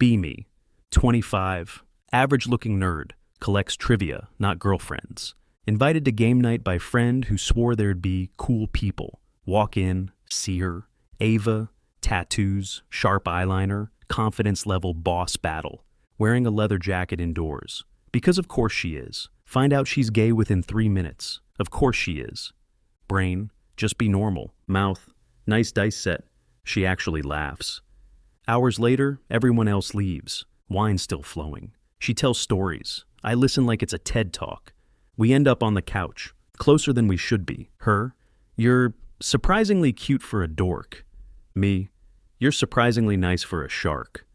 Me, 25, average-looking nerd, collects trivia, not girlfriends. Invited to game night by friend who swore there'd be cool people. Walk in, see her. Ava, tattoos, sharp eyeliner, confidence level boss battle. Wearing a leather jacket indoors. Because of course she is. Find out she's gay within 3 minutes. Of course she is. Brain, just be normal. Mouth, nice dice set. She actually laughs. Hours later, everyone else leaves. Wine still flowing. She tells stories. I listen like it's a TED Talk. We end up on the couch, closer than we should be. Her, you're surprisingly cute for a dork. Me, you're surprisingly nice for a shark.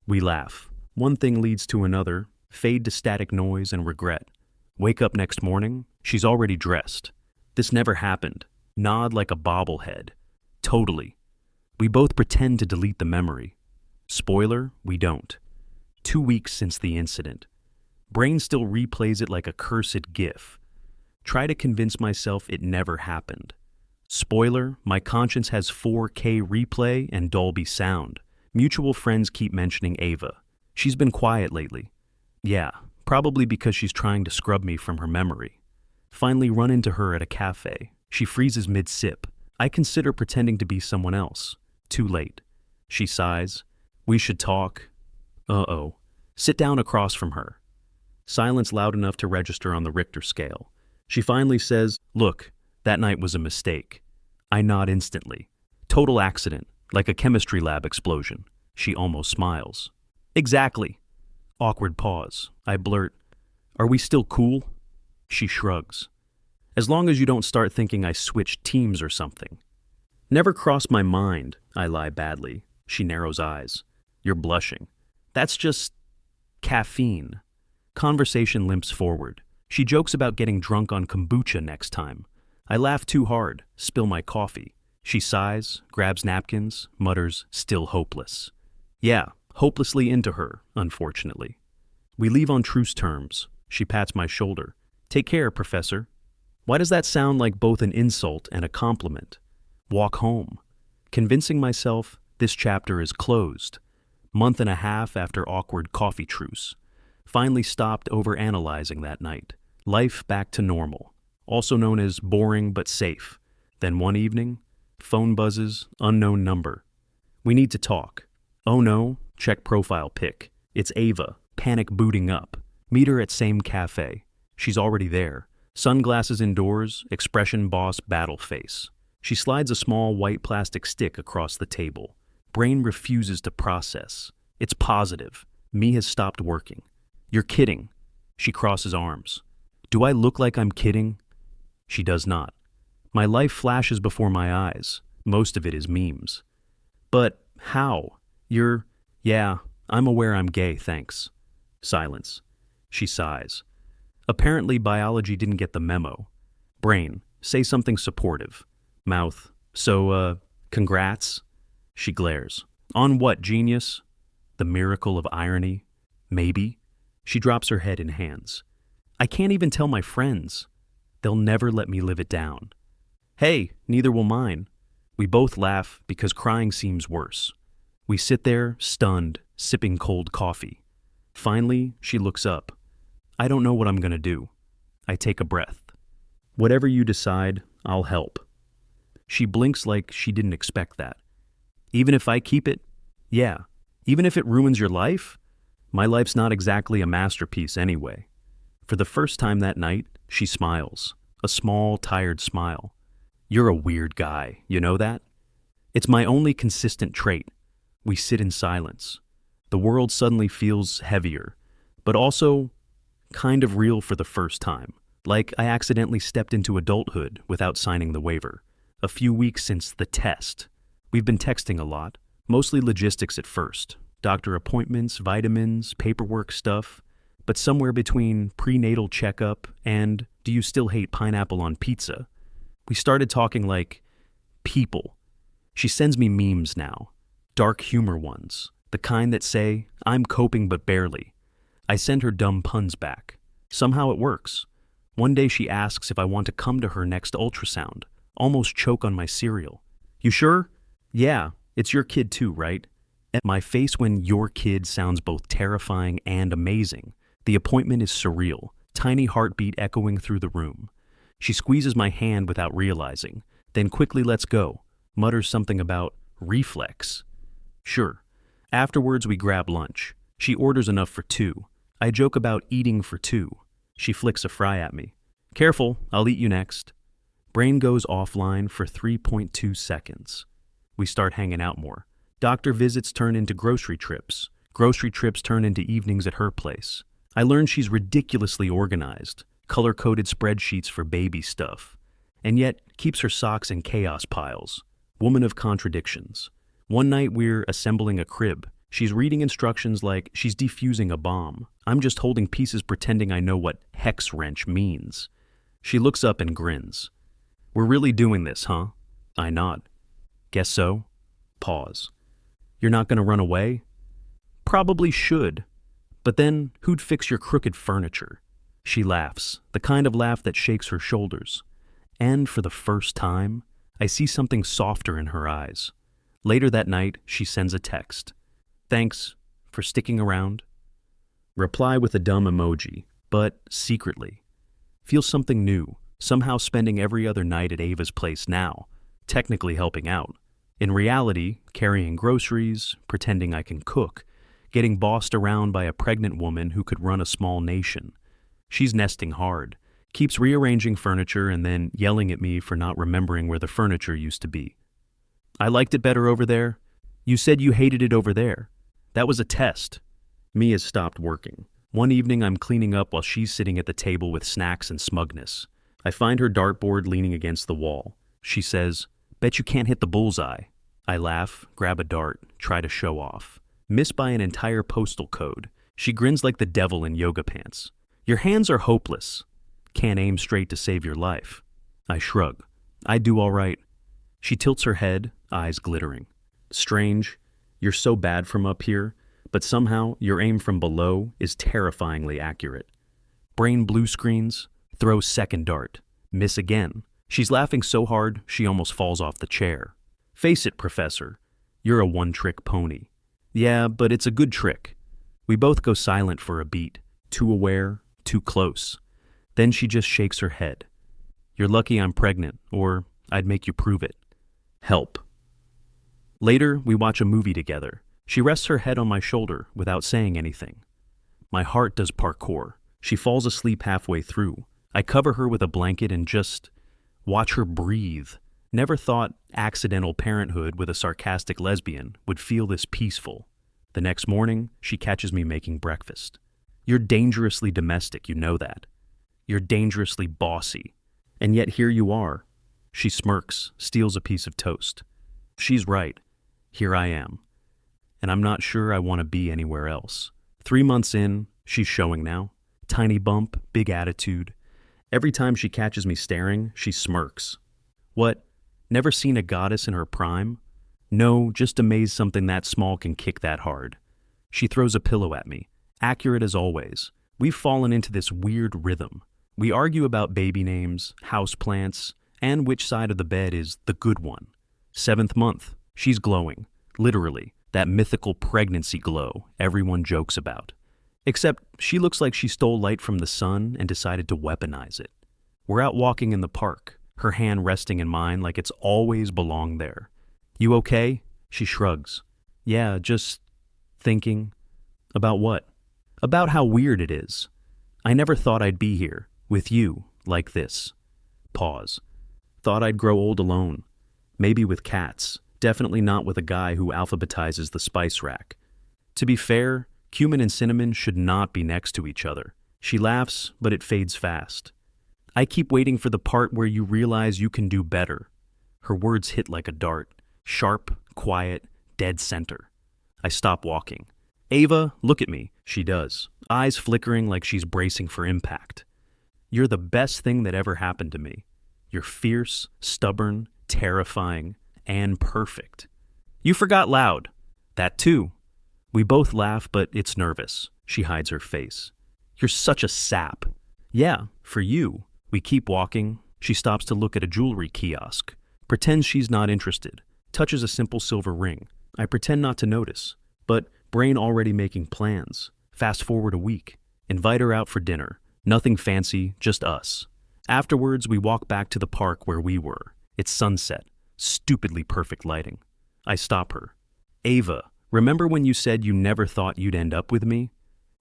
We laugh. One thing leads to another, fade to static noise and regret. Wake up next morning, she's already dressed. This never happened. Nod like a bobblehead. Totally. We both pretend to delete the memory. Spoiler, we don't. 2 weeks since the incident. Brain still replays it like a cursed GIF. Try to convince myself it never happened. Spoiler, my conscience has 4K replay and Dolby sound. Mutual friends keep mentioning Ava. She's been quiet lately. Yeah, probably because she's trying to scrub me from her memory. Finally run into her at a cafe. She freezes mid-sip. I consider pretending to be someone else. Too late. She sighs. We should talk. Uh-oh. Sit down across from her. Silence loud enough to register on the Richter scale. She finally says, "Look, that night was a mistake." I nod instantly. Total accident, like a chemistry lab explosion. She almost smiles. Exactly. Awkward pause. I blurt, "Are we still cool?" She shrugs. As long as you don't start thinking I switched teams or something. Never crossed my mind, I lie badly. She narrows eyes. You're blushing. That's just caffeine. Conversation limps forward. She jokes about getting drunk on kombucha next time. I laugh too hard, spill my coffee. She sighs, grabs napkins, mutters, still hopeless. Yeah, hopelessly into her, unfortunately. We leave on truce terms. She pats my shoulder. Take care, Professor. Why does that sound like both an insult and a compliment? Walk home. Convincing myself this chapter is closed. Month and a half after awkward coffee truce. Finally stopped overanalyzing that night. Life back to normal. Also known as boring but safe. Then one evening, phone buzzes, unknown number. We need to talk. Oh no, check profile pic. It's Ava, panic booting up. Meet her at same cafe. She's already there. Sunglasses indoors, expression boss battle face. She slides a small white plastic stick across the table. Brain refuses to process. It's positive. Me has stopped working. You're kidding. She crosses arms. Do I look like I'm kidding? She does not. My life flashes before my eyes. Most of it is memes. But how? Yeah, I'm aware I'm gay, thanks. Silence. She sighs. Apparently biology didn't get the memo. Brain, say something supportive. Mouth, so, congrats? She glares. On what, genius? The miracle of irony? Maybe? She drops her head in hands. I can't even tell my friends. They'll never let me live it down. Hey, neither will mine. We both laugh because crying seems worse. We sit there, stunned, sipping cold coffee. Finally, she looks up. I don't know what I'm gonna do. I take a breath. Whatever you decide, I'll help. She blinks like she didn't expect that. Even if I keep it? Yeah. Even if it ruins your life? My life's not exactly a masterpiece anyway. For the first time that night, she smiles. A small, tired smile. You're a weird guy, you know that? It's my only consistent trait. We sit in silence. The world suddenly feels heavier, but also kind of real for the first time. Like I accidentally stepped into adulthood without signing the waiver. A few weeks since the test. We've been texting a lot, mostly logistics at first. Doctor appointments, vitamins, paperwork stuff. But somewhere between prenatal checkup and do you still hate pineapple on pizza, we started talking like people. She sends me memes now. Dark humor ones. The kind that say, I'm coping but barely. I send her dumb puns back. Somehow it works. One day she asks if I want to come to her next ultrasound. Almost choke on my cereal. You sure? Yeah, it's your kid too, right? My face when your kid sounds both terrifying and amazing. The appointment is surreal, tiny heartbeat echoing through the room. She squeezes my hand without realizing, then quickly lets go, mutters something about reflex. Sure. Afterwards, we grab lunch. She orders enough for two. I joke about eating for two. She flicks a fry at me. Careful, I'll eat you next. Brain goes offline for 3.2 seconds. We start hanging out more. Doctor visits turn into grocery trips. Grocery trips turn into evenings at her place. I learn she's ridiculously organized, color-coded spreadsheets for baby stuff, and yet keeps her socks in chaos piles. Woman of contradictions. One night we're assembling a crib. She's reading instructions like she's defusing a bomb. I'm just holding pieces pretending I know what hex wrench means. She looks up and grins. We're really doing this, huh? I nod. Guess so. Pause. You're not gonna run away? Probably should. But then, who'd fix your crooked furniture? She laughs, the kind of laugh that shakes her shoulders. And for the first time, I see something softer in her eyes. Later that night, she sends a text. Thanks for sticking around. Reply with a dumb emoji, but secretly. Feel something new, somehow spending every other night at Ava's place now, technically helping out. In reality, carrying groceries, pretending I can cook, getting bossed around by a pregnant woman who could run a small nation. She's nesting hard, keeps rearranging furniture and then yelling at me for not remembering where the furniture used to be. I liked it better over there. You said you hated it over there. That was a test. Mia's stopped working. One evening I'm cleaning up while she's sitting at the table with snacks and smugness. I find her dartboard leaning against the wall. She says, Bet you can't hit the bullseye. I laugh, grab a dart, try to show off. Miss by an entire postal code. She grins like the devil in yoga pants. Your hands are hopeless. Can't aim straight to save your life. I shrug. I do all right. She tilts her head, eyes glittering. Strange. You're so bad from up here, but somehow your aim from below is terrifyingly accurate. Brain blue screens, throws second dart. Miss again. She's laughing so hard she almost falls off the chair. Face it, Professor. You're a one-trick pony. Yeah, but it's a good trick. We both go silent for a beat. Too aware, too close. Then she just shakes her head. You're lucky I'm pregnant, or I'd make you prove it. Help. Later, we watch a movie together. She rests her head on my shoulder without saying anything. My heart does parkour. She falls asleep halfway through. I cover her with a blanket and just watch her breathe. Never thought accidental parenthood with a sarcastic lesbian would feel this peaceful. The next morning, she catches me making breakfast. You're dangerously domestic, you know that. You're dangerously bossy. And yet here you are. She smirks, steals a piece of toast. She's right. Here I am. And I'm not sure I want to be anywhere else. 3 months in, she's showing now. Tiny bump, big attitude. Every time she catches me staring, she smirks. What? Never seen a goddess in her prime? No, just amazed something that small can kick that hard. She throws a pillow at me. Accurate as always. We've fallen into this weird rhythm. We argue about baby names, houseplants, and which side of the bed is the good one. 7th month. She's glowing. Literally. That mythical pregnancy glow everyone jokes about. Except she looks like she stole light from the sun and decided to weaponize it. We're out walking in the park, her hand resting in mine like it's always belonged there. You okay? She shrugs. Yeah, just thinking. About what? About how weird it is. I never thought I'd be here, with you, like this. Pause. Thought I'd grow old alone. Maybe with cats. Definitely not with a guy who alphabetizes the spice rack. To be fair, cumin and cinnamon should not be next to each other. She laughs, but it fades fast. I keep waiting for the part where you realize you can do better. Her words hit like a dart. Sharp, quiet, dead center. I stop walking. Ava, look at me. She does. Eyes flickering like she's bracing for impact. You're the best thing that ever happened to me. You're fierce, stubborn, terrifying, and perfect. You forgot loud. That too. We both laugh, but it's nervous. She hides her face. You're such a sap. Yeah, for you. We keep walking. She stops to look at a jewelry kiosk. Pretends she's not interested. Touches a simple silver ring. I pretend not to notice, but brain already making plans. Fast forward a week. Invite her out for dinner. Nothing fancy, just us. Afterwards, we walk back to the park where we were. It's sunset. Stupidly perfect lighting. I stop her. Ava, remember when you said you never thought you'd end up with me?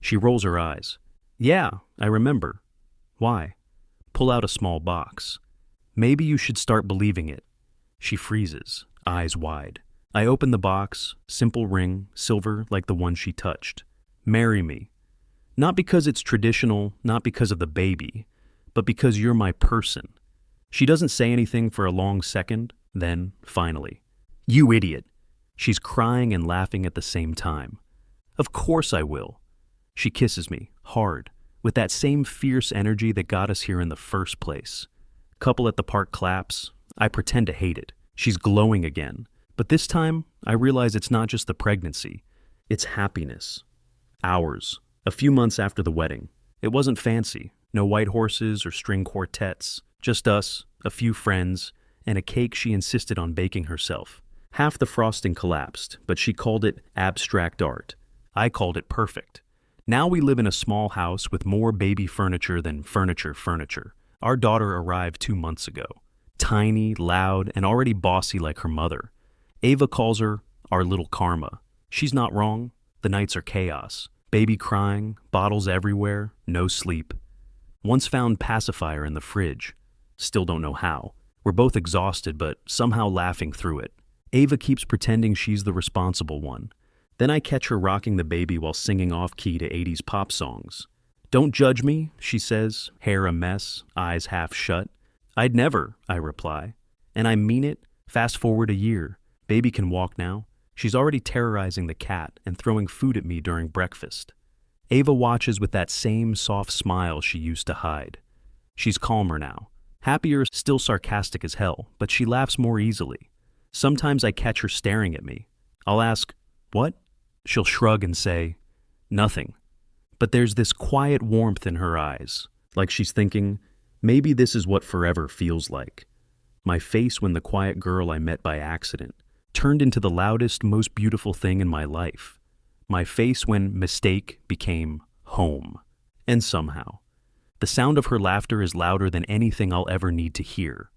She rolls her eyes. Yeah, I remember. Why? Pull out a small box. Maybe you should start believing it. She freezes, eyes wide. I open the box, simple ring, silver like the one she touched. Marry me. Not because it's traditional, not because of the baby, but because you're my person. She doesn't say anything for a long second, then, finally, you idiot. She's crying and laughing at the same time. Of course I will. She kisses me, hard, with that same fierce energy that got us here in the first place. Couple at the park claps. I pretend to hate it. She's glowing again. But this time, I realize it's not just the pregnancy. It's happiness. Ours. A few months after the wedding. It wasn't fancy. No white horses or string quartets. Just us, a few friends, and a cake she insisted on baking herself. Half the frosting collapsed, but she called it abstract art. I called it perfect. Now we live in a small house with more baby furniture than furniture. Our daughter arrived 2 months ago. Tiny, loud, and already bossy like her mother. Ava calls her our little karma. She's not wrong. The nights are chaos. Baby crying, bottles everywhere, no sleep. Once found pacifier in the fridge. Still don't know how. We're both exhausted, but somehow laughing through it. Ava keeps pretending she's the responsible one. Then I catch her rocking the baby while singing off-key to 80s pop songs. Don't judge me, she says, hair a mess, eyes half shut. I'd never, I reply. And I mean it. Fast forward a year. Baby can walk now. She's already terrorizing the cat and throwing food at me during breakfast. Ava watches with that same soft smile she used to hide. She's calmer now. Happier, still sarcastic as hell, but she laughs more easily. Sometimes I catch her staring at me. I'll ask, "What?" She'll shrug and say, "Nothing." But there's this quiet warmth in her eyes, like she's thinking, maybe this is what forever feels like. My face when the quiet girl I met by accident turned into the loudest, most beautiful thing in my life. My face when mistake became home. And somehow, the sound of her laughter is louder than anything I'll ever need to hear.